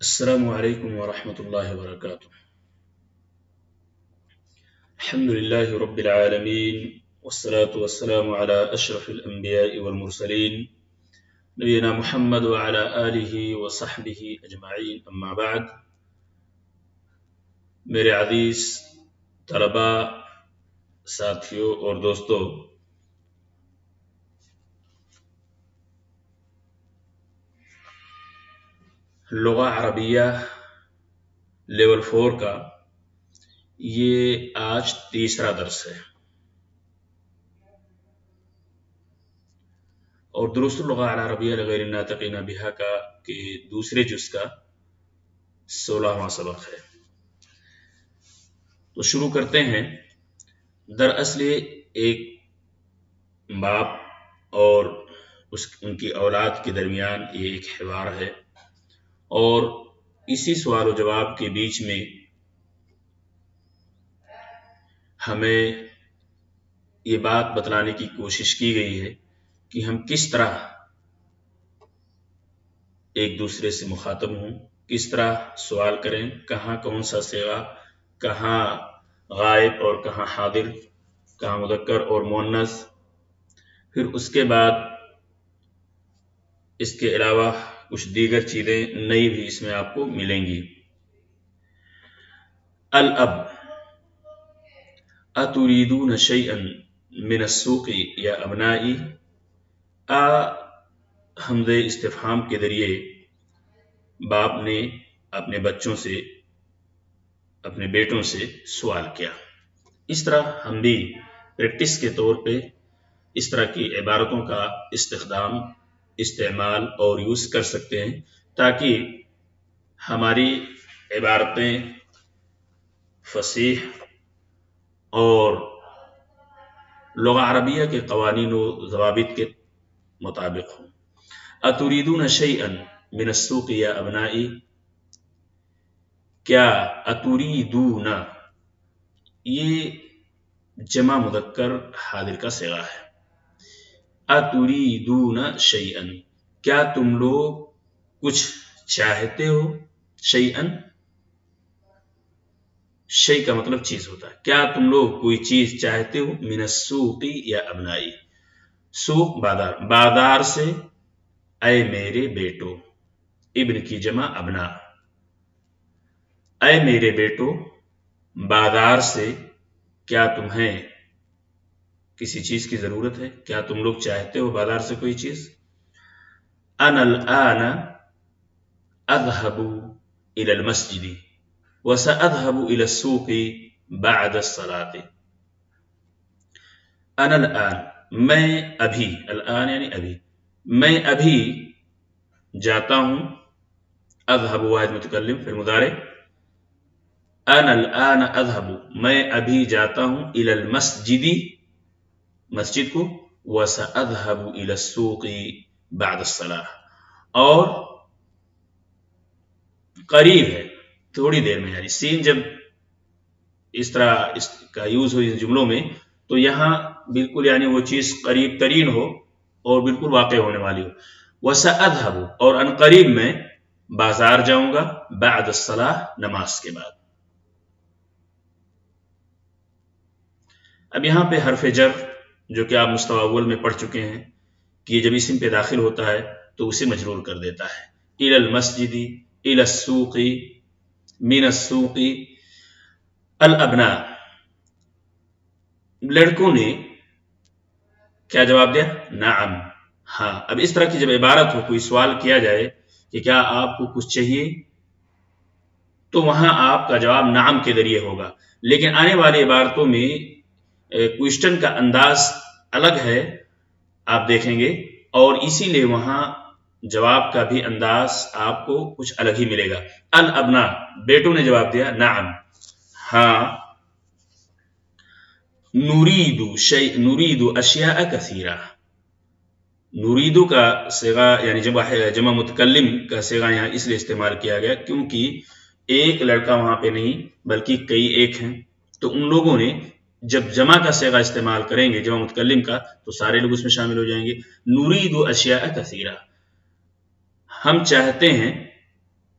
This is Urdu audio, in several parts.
السلام عليكم ورحمة الله وبركاته. الحمد لله رب العالمين، والصلاة والسلام على أشرف الأنبياء والمرسلين نبينا محمد وعلى آله وصحبه أجمعين، أما بعد. میرے عزیز طلبا، ساتھیوں اور دوستوں، لغہ عربیہ لیول 4 کا یہ آج تیسرا درس ہے، اور دروس اللغة العربية لغیر الناطقین بها کا کہ دوسرے جز کا 16واں سبق ہے۔ تو شروع کرتے ہیں۔ دراصل ایک باپ اور ان کی اولاد کے درمیان یہ ایک حوار ہے، اور اسی سوال و جواب کے بیچ میں ہمیں یہ بات بتلانے کی کوشش کی گئی ہے کہ ہم کس طرح ایک دوسرے سے مخاطب ہوں، کس طرح سوال کریں، کہاں کون سا صیغہ، کہاں غائب اور کہاں حاضر، کہاں مذکر اور مؤنث۔ پھر اس کے بعد اس کے علاوہ کچھ دیگر چیزیں نئی بھی اس میں آپ کو ملیں گی۔ الاب اتريدون شيئا من السوق یا ابنائی۔ حمز استفہام کے ذریعے باپ نے اپنے بچوں سے، اپنے بیٹوں سے سوال کیا۔ اس طرح ہم بھی پریکٹس کے طور پہ اس طرح کی عبارتوں کا استعمال اور یوز کر سکتے ہیں، تاکہ ہماری عبارتیں فصیح اور لغہ عربیہ کے قوانین و ضوابط کے مطابق ہوں۔ اتريدون شيئا من السوق یا ابنائی، کیا اتريدون یہ جمع مذکر حاضر کا صیغہ ہے۔ اتريدون شيئا، کیا تم لوگ کچھ چاہتے ہو۔ شيئا، شیء کا مطلب چیز ہوتا ہے۔ کیا تم لوگ کوئی چیز چاہتے ہو، من السوق یا ابنائی۔ سوق بازار، بازار سے، اے میرے بیٹو، ابن کی جمع ابنا۔ اے میرے بیٹو، بازار سے کیا تمہیں کسی چیز کی ضرورت ہے، کیا تم لوگ چاہتے ہو بازار سے کوئی چیز۔ انا الآن اذهب الى المسجد وسأذهب الى السوق بعد الصلاة۔ انا الآن، میں ابھی، الآن یعنی ابھی، میں ابھی جاتا ہوں۔ اذهب واحد متکلم فی المضارع۔ انا الآن اذهب، میں ابھی جاتا ہوں، الى المسجد، مسجد کو، وسأذهب الى السوق بعد الصلاة، اور قریب ہے، تھوڑی دیر میں، یعنی سین جب اس طرح اس کا یوز ہو اس جملوں میں، تو یہاں بالکل یعنی وہ چیز قریب ترین ہو اور بالکل واقع ہونے والی ہو۔ وسأذهب، اور ان قریب میں بازار جاؤں گا، بعد الصلاة، نماز کے بعد۔ اب یہاں پہ حرف جر جو کہ آپ مستوی اول میں پڑھ چکے ہیں کہ جب اسم پہ داخل ہوتا ہے تو اسے مجرور کر دیتا ہے۔ الى المسجد، الى السوق، من السوق۔ الابناء، لڑکوں نے کیا جواب دیا؟ نعم، ہاں۔ اب اس طرح کی جب عبارت ہو، کوئی سوال کیا جائے کہ کیا آپ کو کچھ چاہیے، تو وہاں آپ کا جواب نعم کے ذریعے ہوگا۔ لیکن آنے والی عبارتوں میں کوئسچن کا انداز الگ ہے، آپ دیکھیں گے، اور اسی لیے وہاں جواب کا بھی انداز آپ کو کچھ الگ ہی ملے گا۔ الابناء، بیٹوں نے جواب دیا نعم، ہاں۔ نريد اشیاء کثیرہ، نريد کا صیغہ یعنی جمع متکلم کا صیغہ یہاں اس لیے استعمال کیا گیا کیونکہ ایک لڑکا وہاں پہ نہیں بلکہ کئی ایک ہیں، تو ان لوگوں نے جب جمع کا صیغہ استعمال کریں گے، جمع متکلم کا، تو سارے لوگ اس میں شامل ہو جائیں گے۔ نريد اشیاء کثیرہ، ہم چاہتے ہیں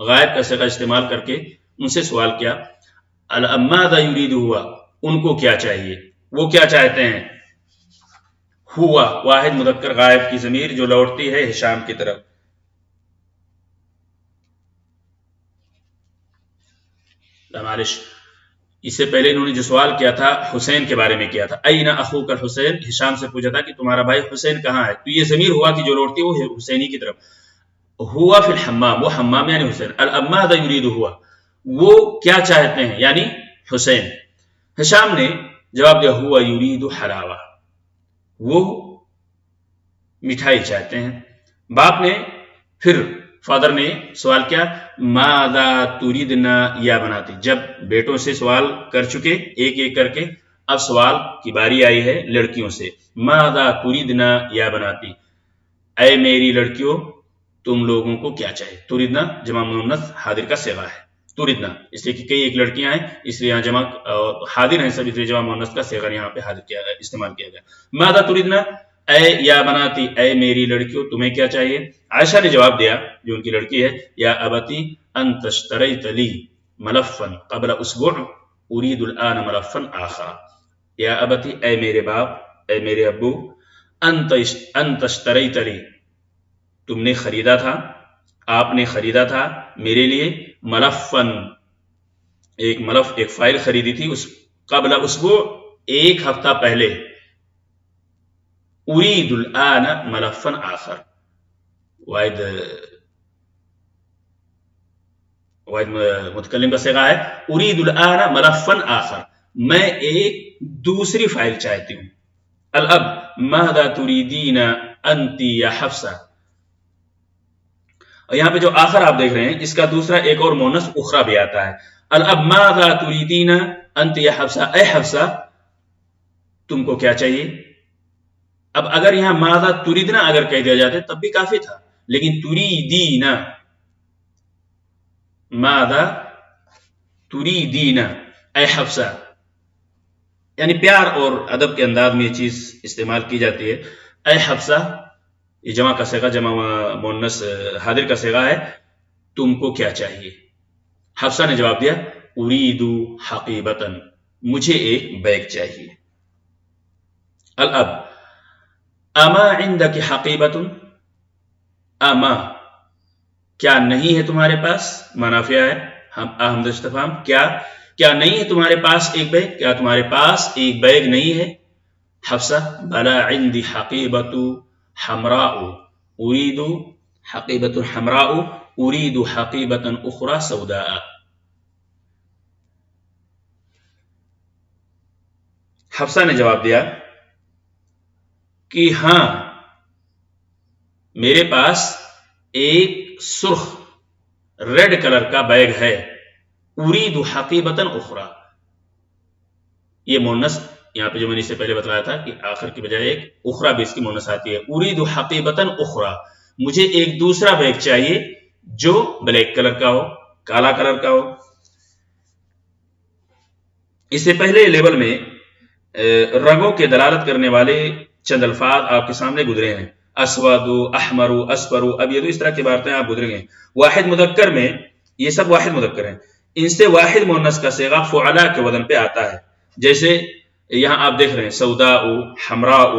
غائب کا صیغہ استعمال کر کے ان سے سوال کیا ماذا یرید ہوا، ان کو کیا چاہیے، وہ کیا چاہتے ہیں. ہوا واحد مذکر غائب کی ضمیر جو لوٹتی ہے ہشام کی طرف. معلش، اس سے پہلے انہوں نے جو سوال کیا تھا حسین کے بارے میں کیا تھا، این اخوک الحسین، ہشام سے پوچھا تھا کہ تمہارا بھائی حسین کہاں ہے، تو یہ ضمیر ہوا کی جو لوٹتی ہے وہ حسینی کی طرف. ہوا فی الحمام، وہ حمام یعنی حسین. ماذا یرید ہوا، وہ کیا چاہتے ہیں یعنی حسین. ہشام نے جواب دیا ہوا یرید حلاوہ، وہ مٹھائی چاہتے ہیں. باپ نے پھر فادر نے سوال کیا ماذا تریدنا یا بناتی. جب بیٹوں سے سوال کر چکے ایک ایک کر کے، اب سوال کی باری آئی ہے لڑکیوں سے. ماذا تریدنا یا بناتی، اے میری لڑکیوں تم لوگوں کو کیا چاہیے. تریدنا جمع مؤنث حاضر کا صیغہ ہے. تریدنا اس لیے کہ کئی ایک لڑکیاں ہیں اس لیے یہاں جمع حاضر ہیں سب، اس لیے جمع مؤنث کا صیغہ یہاں پہ حاضر کیا گیا، استعمال کیا گیا. ماذا تریدنا، اے یا بناتی، اے میری لڑکیوں تمہیں کیا چاہیے. عائشہ نے جواب دیا جو ان کی لڑکی ہے یا ابتی انت اشتریت لی ملفا قبل اسبوع اريد الان ملفا آخر. یا ابتی اے میرے باپ، اے میرے ابو، انت اشتریت لی تم نے خریدا تھا، آپ نے خریدا تھا میرے لیے ملفن ایک ملف، ایک فائل خریدی تھی اس قبل اسبوع ایک ہفتہ پہلے. اريد الان ملفا آخر، واحد متکلم کا صیغہ ہے. اريد الان ملفا آخر، میں ایک دوسری فائل چاہتی ہوں. الاب ماذا تريدين انت یا حفصہ، اور یہاں پہ جو آخر آپ دیکھ رہے ہیں اس کا دوسرا ایک اور مونس اخرى بھی آتا ہے. الاب ماذا تريدين انت یا حفصہ، اے حفصہ تم کو کیا چاہیے. اب اگر یہاں ماذا تریدنا اگر کہہ دیا جاتا تب بھی کافی تھا، لیکن تریدین، ماذا تریدین اے حفصہ، یعنی پیار اور ادب کے انداز میں یہ چیز استعمال کی جاتی ہے. اے حفصہ یہ جمع کا صیغہ جمع مؤنث حاضر کا صیغہ ہے، تم کو کیا چاہیے. حفصہ نے جواب دیا اريد حقیبۃ، مجھے ایک بیگ چاہیے. الاب اما عندك حقیبۃ، اما کیا نہیں ہے تمہارے پاس، منافیہ ہے حمزہ استفہام، کیا نہیں ہے تمہارے پاس ایک بیگ، کیا تمہارے پاس ایک بیگ نہیں ہے. حفصہ بلا عندي حقیبۃ حمراء اريد حقیبۃ حمراء اريد حقیبۃ اخرى سوداء. حفصہ نے جواب دیا کہ ہاں میرے پاس ایک سرخ ریڈ کلر کا بیگ ہے. اريد حقیبۃ اخرى، یہ مونس یہاں پہ جو میں نے اس سے پہلے بتایا تھا کہ آخر کی بجائے ایک اخرى بھی اس کی مونس آتی ہے. اريد حقیبۃ اخرى، مجھے ایک دوسرا بیگ چاہیے جو بلیک کلر کا ہو، کالا کلر کا ہو. اس سے پہلے لیول میں رنگوں کے دلالت کرنے والے چند الفاظ آپ کے سامنے گزرے ہیں، اسود، احمر، اصفر، ابیض، اس طرح کی باتیں آپ گزرے ہیں. واحد مذکر میں یہ سب واحد مذکر ہیں، ان سے واحد مؤنث کا صیغہ فعلا کے وزن پہ آتا ہے. جیسے یہاں آپ دیکھ رہے ہیں سوداء، حمراء.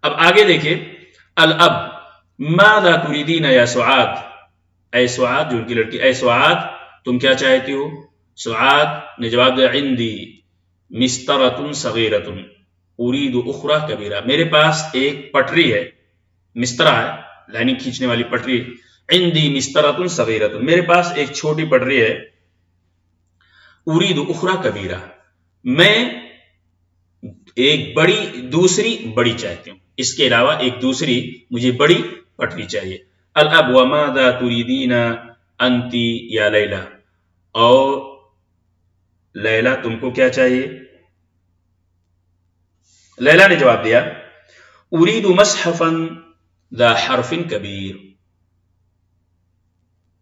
اب آگے دیکھیں الاب ماذا تريدين یا سعاد، اے سعاد جو ان کی لڑکی، اے سعاد تم کیا چاہتی ہو. سعاد نے جواب دیا عندي مسطرۃ صغیرۃ اريد اخرى کبیرہ، میرے پاس ایک پٹری ہے، مسطرہ ہے لائننگ کھینچنے والی پٹری. عندي مسطرۃ صغیرۃ، میرے پاس ایک چھوٹی پٹری ہے. اريد اخرى کبیرہ، میں ایک دوسری بڑی چاہتی ہوں، اس کے علاوہ ایک دوسری مجھے بڑی پٹری چاہیے. الاب وماذا تريدين انت یا لیلہ، اور لیلہ تم کو کیا چاہیے. لیلہ نے جواب دیا اريد مصحفا ذا حرف کبیر،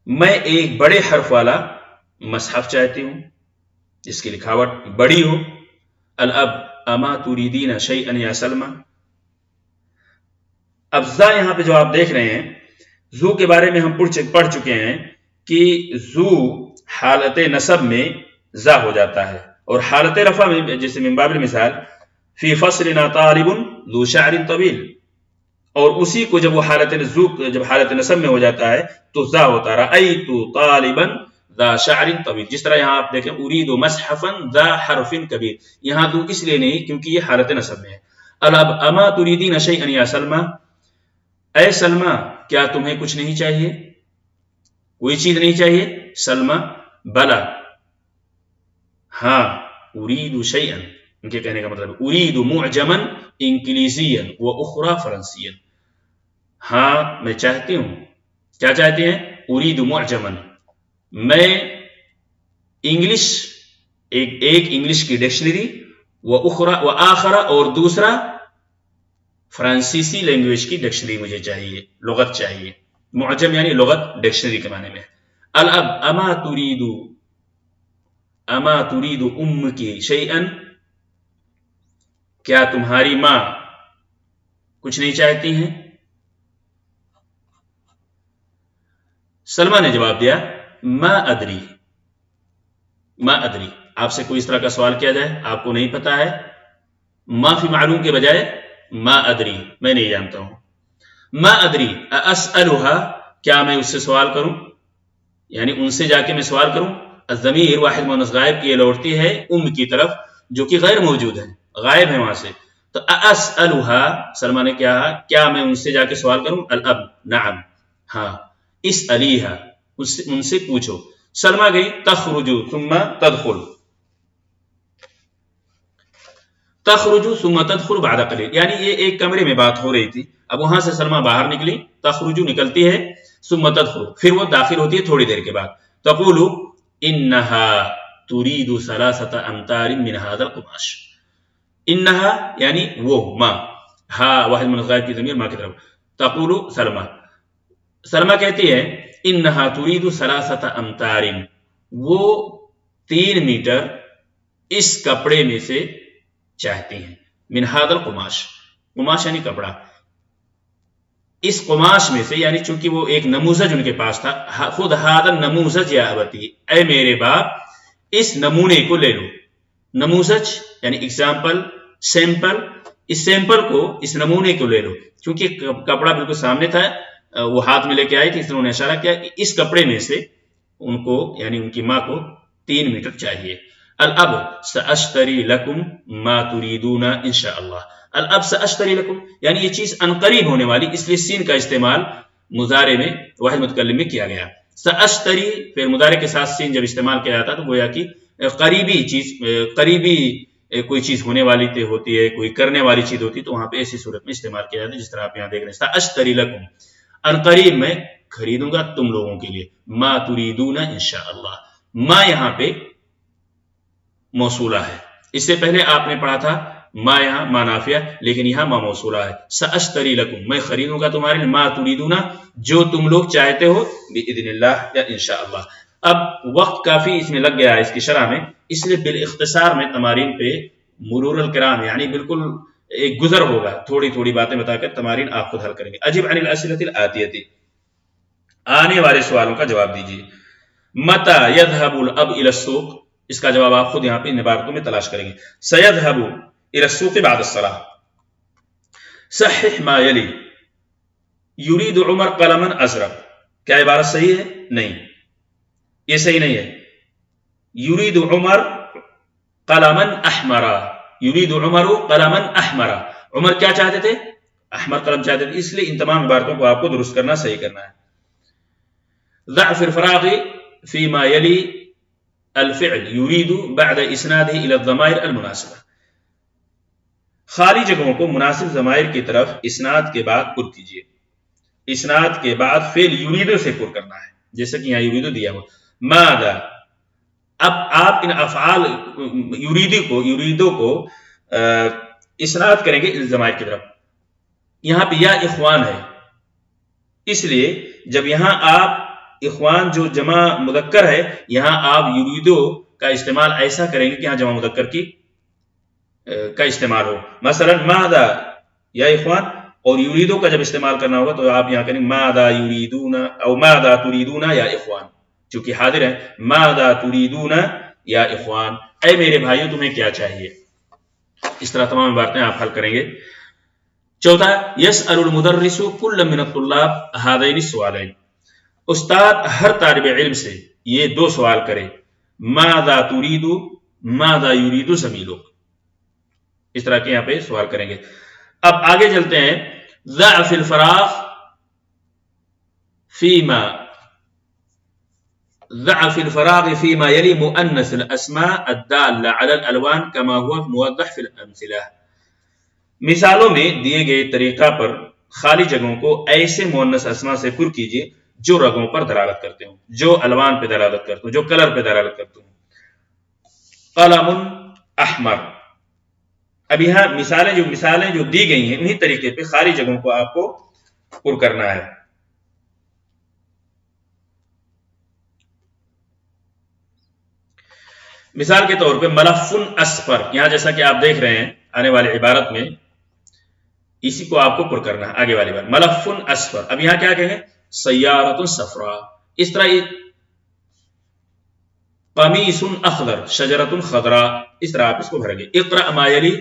میں ایک بڑے حرف والا مصحف چاہتی ہوں جس کی لکھاوٹ بڑی ہو. الاب اما تريدين شيئا یا سلمى. اب ذا یہاں پہ جو آپ دیکھ رہے ہیں زو کے بارے میں ہم پڑھ چکے ہیں کہ زو حالت نصب میں زا ہو جاتا ہے، اور حالت رفع میں جیسے من باب المثال فی فصلنا طالب ذو شعر طویل، اور اسی کو جب وہ جب حالت نصب میں ہو جاتا ہے تو زا ہوتا رأیت طالبا ذا شعر طویل. جس طرح یہاں آپ دیکھیں ارید مصحفا ذا حرف کبیر، یہاں تو اس لیے نہیں کیونکہ یہ حالت نصب میں ہے. الاب اما تریدین شیئا یا سلمہ، اے سلمہ کیا تمہیں کچھ نہیں چاہیے، کوئی چیز نہیں چاہیے؟ سلمہ بلا، ہاں، ارید شیئا، ان کے کہنے کا مطلب ارید معجما انگلیسیا و اخرى فرنسیا، ہاں میں چاہتی ہوں. کیا چاہتے ہیں؟ ارید معجما، میں انگلش ایک انگلش کی ڈکشنری، و آخر اور دوسرا فرانسیسی لینگویج کی ڈکشنری مجھے چاہیے، لغت چاہیے. معجم یعنی لغت، ڈکشنری کے معنی میں. الاب اما ترید امکی شیئا، کیا تمہاری ماں کچھ نہیں چاہتی ہیں؟ سلمہ نے جواب دیا ما ادری، ما ادری. آپ سے کوئی اس طرح کا سوال کیا جائے آپ کو نہیں پتا ہے، ما فی معلوم کے بجائے ما ادری، میں نہیں جانتا ہوں. ما ادری اسألها، کیا میں اس سے سوال کروں، یعنی ان سے جا کے میں سوال کروں. الضمیر واحد مؤنث غائب کی یہ لوٹتی ہے کی طرف جو کہ غیر موجود ہے، غائب ہے وہاں سے. تو اسألها، سلمہ نے کیا میں ان سے جا کے سوال کروں؟ الاب نعم، ہاں. اسألیها، ان سے پوچھو. سلمہ گئی تخرج ثم تدخل، تخرج ثم تدخل بعد قلیل، یعنی یہ ایک کمرے میں بات ہو رہی تھی، اب وہاں سے سلمہ باہر نکلی، تخرج نکلتی ہے، ثم تدخل پھر وہ داخل ہوتی ہے تھوڑی دیر کے بعد. تقول انہا ترید 3 امتار من هذا القماش، انہا یعنی وہ، ما، ہا واحد من غائب کی ضمیر ما کی طرف. تقول سلمہ کہتی ہے انہا ترید 3 امتار، وہ 3 میٹر اس کپڑے میں سے چاہتی ہیں. من هذا القماش، قماش یعنی کپڑا، اس قماش میں سے، یعنی چونکہ وہ ایک نموذج ان کے پاس تھا. خود هذا النموذج یا ابتی، اے میرے باپ اس نمونے کو لے لو. نموذج یعنی ایگزامپل، سیمپل، اس سیمپل کو، اس نمونے کو لے لو. چونکہ کپڑا بالکل سامنے تھا، وہ ہاتھ میں لے کے آئی تھی، اس نے انہیں اشارہ کیا کہ اس کپڑے میں سے ان کو، یعنی ان کی ماں کو 3 میٹر چاہیے. الاب ساشتری لکم ما تریدون انشاءاللہ. الاب ساشتری لکم یعنی یہ چیز انقریب ہونے والی، اس لیے سین کا استعمال مضارع میں واحد متکلم میں کیا گیا. ساشتری پھر مضارع کے ساتھ سین جب استعمال کیا جاتا تو گویا کہ قریبی چیز، قریبی کوئی چیز ہونے والی ہوتی ہے، کوئی کرنے والی چیز ہوتی ہے، تو وہاں پہ ایسی صورت میں استعمال کیا جاتا ہے جس طرح آپ یہاں دیکھ رہے ہیں. ساشتری لکم، انقریب میں خریدوں گا تم لوگوں کے لیے. ما تریدون انشاءاللہ، ما یہاں پہ موصولہ ہے. اس سے پہلے آپ نے پڑھا تھا ما، یہاں ما نافیہ، لیکن یہاں ما موصولہ ہے. ساشتری لکم، میں خریدوں گا تمہارے لیے، ما تریدون جو تم لوگ چاہتے ہو، باذن اللہ یا انشاءاللہ. اب وقت کافی اس میں لگ گیا ہے اس کی شرح میں، اس لیے بالاختصار میں تمارین پہ مرور الکرام، یعنی بالکل ایک گزر ہوگا، تھوڑی تھوڑی باتیں بتا کر تمارین آپ خود حل کریں گے. اجب عن الاسئلۃ الآتیۃ، آنے والے سوالوں کا جواب دیجیے. متى يذهب الاب الى السوق، اس کا جواب آپ خود یہاں پہ ان عبارتوں میں تلاش کریں گے. سيذهب الى السوق بعد الصلاة. صحح ما يلي، يريد عمر قلما ازرق، کیا عبارت صحیح ہے؟ نہیں، یہ صحیح نہیں ہے. يريد عمر قلما احمرا، يريد عمر قلما احمرا، عمر کیا چاہتے تھے؟ احمر قلم چاہتے تھے. اس لیے ان تمام عبارتوں کو آپ کو درست کرنا، صحیح کرنا ہے. ضعف الفراغ فيما يلي الفعل يريد بعد اسناده الى الضمائر المناسبه، خالی جگہوں کو مناسب ضمائر کی طرف اسناد کے بعد پر کیجیے. اسناد کے بعد فعل یریدو سے پر کرنا ہے، جیسے کہ یہاں یریدو دیا ہوا. ماذا، اب آپ ان افعال یریدو کو اسناد کریں گے ان ضمائر کی طرف. یہاں پہ یا اخوان ہے، اس لیے جب یہاں آپ اخوان جو جمع مذکر ہے، یہاں آپ یریدو کا استعمال ایسا کریں گے کہ یہاں جمع مذکر کی کا استعمال ہو. مثلا ماذا یا اخوان اور یریدو کا جب استعمال کرنا ہوگا تو آپ یہاں کریں ماذا یریدون او ماذا تریدون یا اخوان، چونکہ حاضر ہے ماذا تریدون یا اخوان، اے میرے بھائیوں تمہیں کیا چاہیے. اس طرح تمام عبارتیں آپ حل کریں گے. چوتھا یسأل المدرس کل من الطلاب هذین السؤالین، استاد ہر طالب علم سے یہ دو سوال کرے، ماذا تريد ماذا يريد زميلك، اس طرح کے یہاں پہ سوال کریں گے. اب آگے چلتے ہیں. ضع في الفراغ فيما يلي مؤنث الاسماء الدالة على الالوان كما هو موضح في الامثلة. مثالوں میں دیے گئے طریقہ پر خالی جگہوں کو ایسے مؤنث اسماء سے پر کیجیے جو رنگوں پر دلالت کرتے ہوں، جو الوان پہ دلالت کرتے ہوں، جو کلر پہ دلالت کرتے ہوں. قلم احمر. اب یہاں مثالیں جو دی گئی ہیں انہی طریقے پہ خالی جگہوں کو آپ کو پر کرنا ہے. مثال کے طور پہ ملف اصفر، یہاں جیسا کہ آپ دیکھ رہے ہیں آنے والی عبارت میں اسی کو آپ کو پر کرنا ہے. آگے والی بات ملف اصفر. اب یہاں کیا کہیں گے سیارۃ صفراء. اس طرح قمیص اخضر شجرۃ خضراء، اس طرح آپ اس کو بھریں گے. اقرأ ما یلی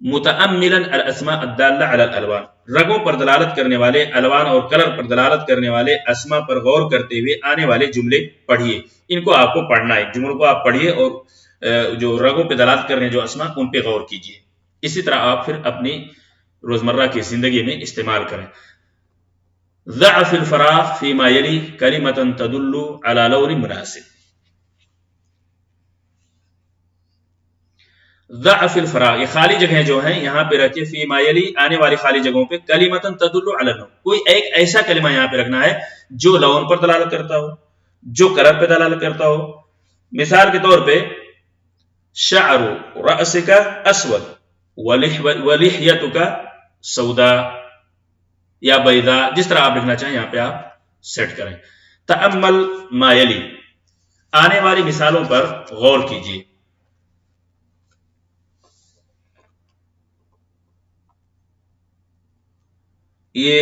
متأملا الاسماء الدالة على الالوان، رنگوں پر دلالت کرنے والے، الوان اور کلر پر دلالت کرنے والے اسماء پر غور کرتے ہوئے آنے والے جملے پڑھیے. ان کو آپ کو پڑھنا ہے، جملوں کو آپ پڑھیے اور جو رنگوں پہ دلالت کر رہے ہیں جو اسماء ان پہ غور کیجیے. اسی طرح آپ پھر اپنی روزمرہ کی زندگی میں استعمال کریں. ضع في الفراغ فيما يلي كلمة تدل على لون مناسب. ضع في الفراغ، یہ خالی جگہیں جو ہیں یہاں پہ رکھے فيما يلي آنے والی خالی جگہوں پہ كلمة تدل على لون، کوئی ایک ایسا کلمہ یہاں پہ رکھنا ہے جو لون پر دلالت کرتا ہو، جو کلر پہ دلالت کرتا ہو. مثال کے طور پہ شعر رأسك اسود ولحيتك سوداء یا بیضاء، جس طرح آپ لکھنا چاہیں یہاں پہ آپ سیٹ کریں. تأمل ما یلی، آنے والی مثالوں پر غور کیجیے. یہ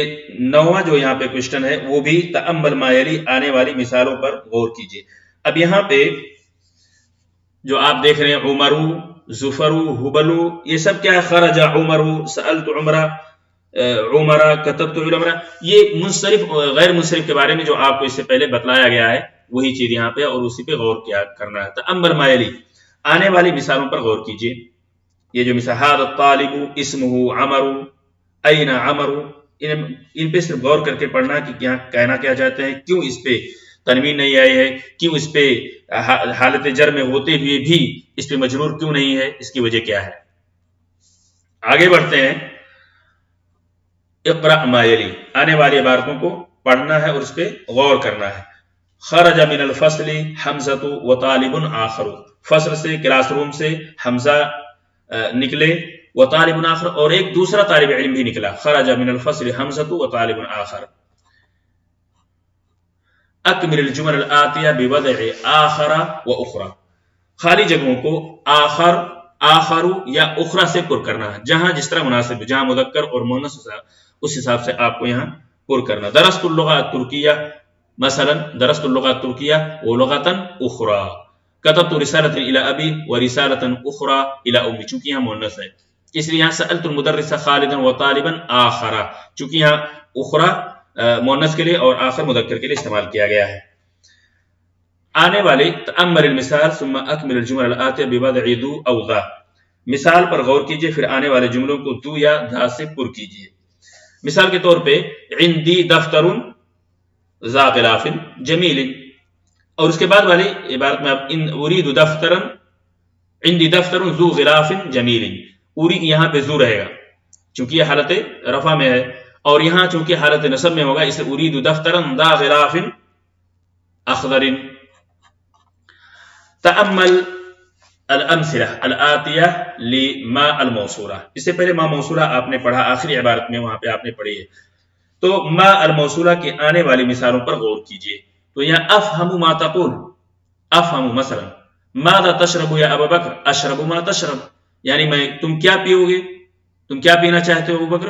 9واں جو یہاں پہ کوشچن ہے وہ بھی تأمل ما یلی، آنے والی مثالوں پر غور کیجیے. اب یہاں پہ جو آپ دیکھ رہے ہیں عمرو، زفرو، حبلو، یہ سب کیا ہے؟ خرج عمرو، سألت عمرہ، عمرہ، کتبت عمرہ. یہ منصرف غیر منصرف کے بارے میں جو آپ کو اس سے پہلے بتلایا گیا ہے وہی چیز یہاں پہ اور اسی پہ غور کیا کرنا ہے. تأمل ما یلی، آنے والی مثالوں پر غور کیجیے. یہ جو مثال هذا الطالب اسمه عمرو اين عمرو، ان پہ صرف غور کر کے پڑھنا کہ کیا کہنا کیا چاہتے ہیں، کیوں اس پہ تنوین نہیں آئی ہے، کیوں اس پہ حالت جر میں ہوتے ہوئے بھی اس پہ مجرور کیوں نہیں ہے، اس کی وجہ کیا ہے. آگے بڑھتے ہیں. اقرأ ما یلی، آنے والی عبارتوں کو پڑھنا ہے اور اس پہ غور کرنا ہے. خرج من الفصل حمزۃ وطالب آخر، فصل سے کلاس روم سے حمزہ نکلے، وطالب آخر اور ایک دوسرا طالب علم بھی نکلا. خرج من الفصل حمزۃ وطالب آخر. اکمل الجمل الآتیہ بوضع آخر و اخرى، خالی جگہوں کو آخر، آخر یا اخرى سے پر کرنا ہے، جہاں جس طرح مناسب، جہاں مذکر اور مؤنث اس حساب سے آپ کو یہاں پر کرنا. درست اللغة الترکیہ، مثلا درست اللغة الترکیہ ولغة اخرى. كتبت رسالة الى ابی ورسالة اخرى الى امی، چونکہ یہاں مؤنث ہے اس لیے یہاں سألت المدرس خالدا وطالبا آخر، چونکہ یہاں اخرى مؤنث کے لیے اور آخر مذکر کے لیے استعمال کیا گیا ہے. آنے والے تأمل المثال ثم اکمل الجمل الآتیہ بوضع ذو او ذا، مثال پر غور کیجئے پھر آنے والے جملوں کو ذو یا ذا سے پر کیجئے. مثال کے طور پہ عندی دفتر ذا غلاف جمیل، اور اس کے بعد والی عبارت میں اب اريد دفترا عندي دفتر ذو غلاف جمیل، اريد یہاں پہ ذو رہے گا چونکہ یہ حالت رفع میں ہے، اور یہاں چونکہ حالت نصب میں ہوگا اس لیے اريد دفترا ذا غلاف اخضر. تأمل الامثلہ الآتیہ لما الموصولہ، اس سے پہلے ما موصولہ آپ نے پڑھا آخری عبارت میں، وہاں پہ آپ نے پڑھی ہے. تو ما الموصولہ کے آنے والی مثالوں پر غور کیجئے. تو یہاں افہم ما تقول، افہم مثلا ماذا تشرب یا ابا بکر، اشرب ما تشرب، یعنی تم کیا پیو گے، تم کیا پینا چاہتے ہو ابو بکر،